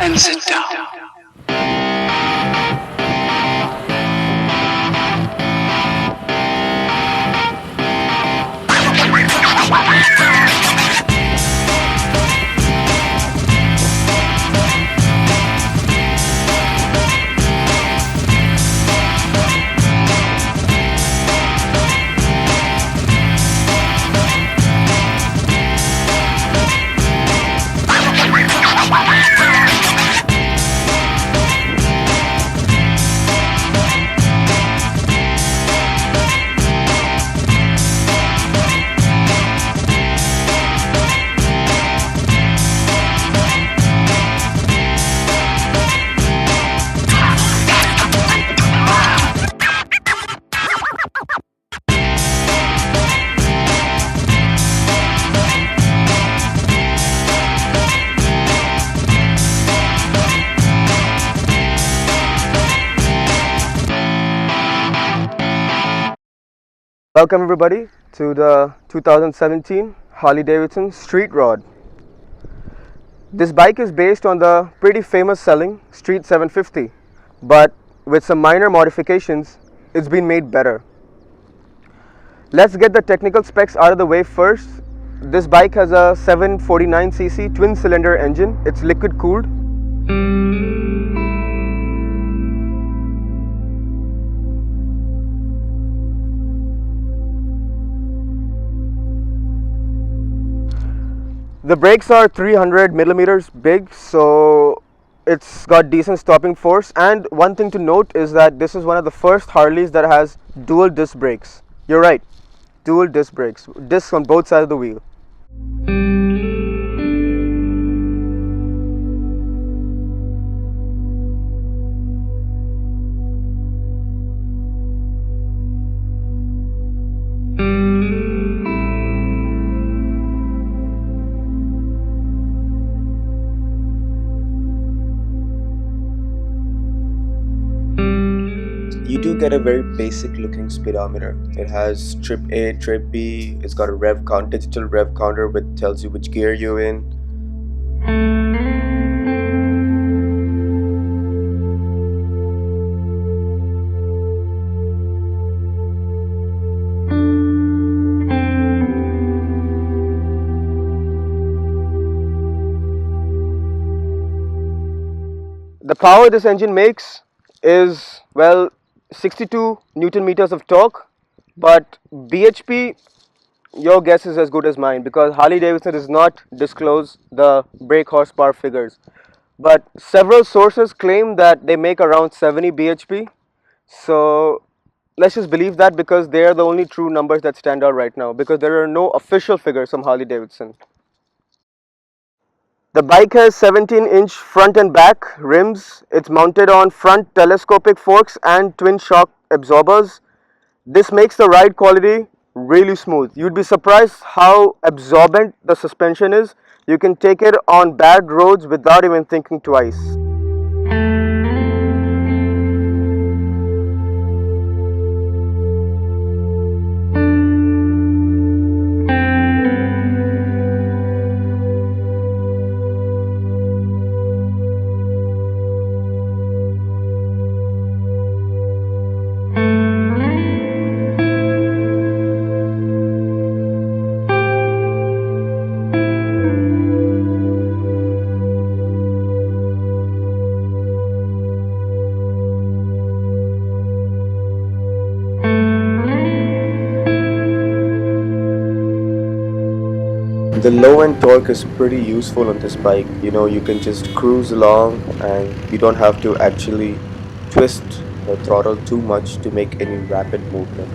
and sit down. Welcome everybody to the 2017 Harley Davidson Street Rod. This bike is based on the pretty famous selling Street 750, but with some minor modifications, it's been made better. Let's get the technical specs out of the way first. This bike has a 749cc twin cylinder engine. It's liquid cooled. The brakes are 300 millimeters big, so it's got decent stopping force. And one thing to note is that this is one of the first Harleys that has dual disc brakes. You're right, dual disc brakes, discs on both sides of the wheel. You do get a very basic looking speedometer. It has trip A, trip B, it's got a digital rev counter which tells you which gear you're in. The power this engine makes is, well, 62 Newton meters of torque, but BHP, your guess is as good as mine, because Harley Davidson does not disclose the brake horsepower figures. But several sources claim that they make around 70 BHP, so let's just believe that, because they are the only true numbers that stand out right now, because there are no official figures from Harley Davidson. The bike has 17-inch front and back rims. It's mounted on front telescopic forks and twin shock absorbers. This makes the ride quality really smooth. You'd be surprised how absorbent the suspension is. You can take it on bad roads without even thinking twice. The low end torque is pretty useful on this bike. You can just cruise along and you don't have to actually twist the throttle too much to make any rapid movement.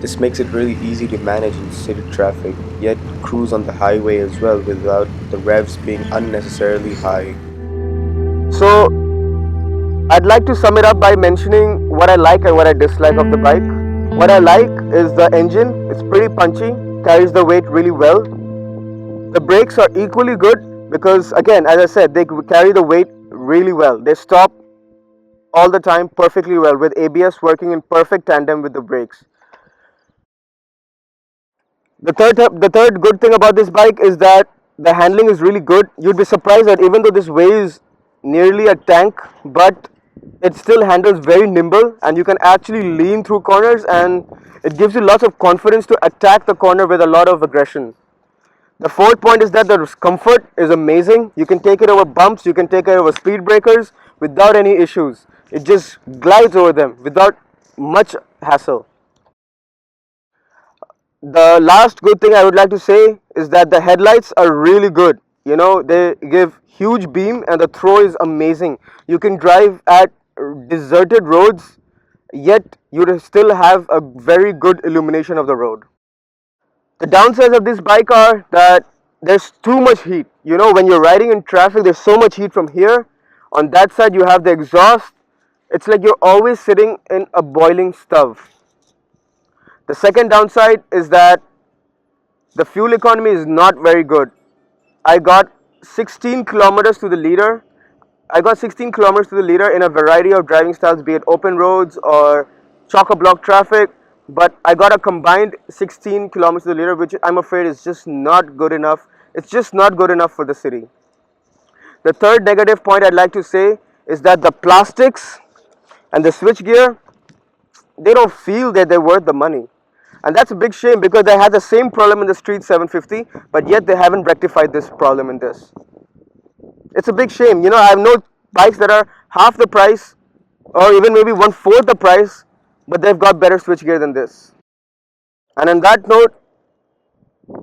This makes it really easy to manage in city traffic, yet cruise on the highway as well without the revs being unnecessarily high. So I'd like to sum it up by mentioning what I like and what I dislike of the bike. What I like is the engine. It's pretty punchy, carries the weight really well. The brakes are equally good because, again, as I said, they carry the weight really well. They stop all the time perfectly well, with ABS working in perfect tandem with the brakes. The third good thing about this bike is that The handling is really good. You'd be surprised that even though this weighs nearly a tank, but it still handles very nimble, and you can actually lean through corners, and it gives you lots of confidence to attack the corner with a lot of aggression. The fourth point is that the comfort is amazing. You can take it over bumps, you can take it over speed breakers without any issues. It just glides over them without much hassle. The last good thing I would like to say is that the headlights are really good. You know, they give huge beam and the throw is amazing. You can drive at deserted roads, yet you still have a very good illumination of the road. The downsides of this bike are that there's too much heat. You know, when you're riding in traffic, there's so much heat from here. On that side, you have the exhaust. It's like you're always sitting in a boiling stove. The second downside is that the fuel economy is not very good. I got 16 kilometers to the liter. I got 16 kilometers to the liter in a variety of driving styles, be it open roads or chock-a-block traffic. But I got a combined 16 kilometers to the liter, which I'm afraid is just not good enough. It's just not good enough for the city. The third negative point I'd like to say is that the plastics and the switchgear, they don't feel that they're worth the money. And that's a big shame because they had the same problem in the Street 750, but yet they haven't rectified this problem in this. It's a big shame. You know, I have no bikes that are half the price or even maybe one-fourth the price, but they've got better switchgear than this. And on that note,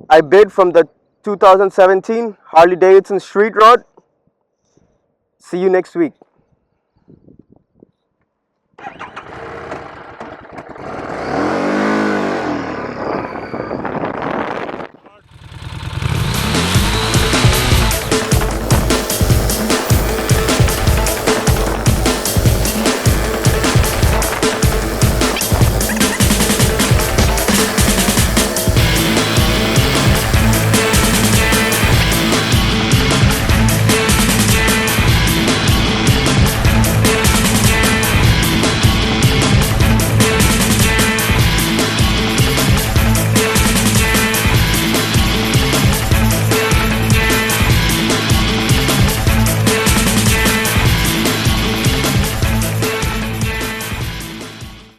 I bid from the 2017 Harley Davidson Street Rod. See you next week.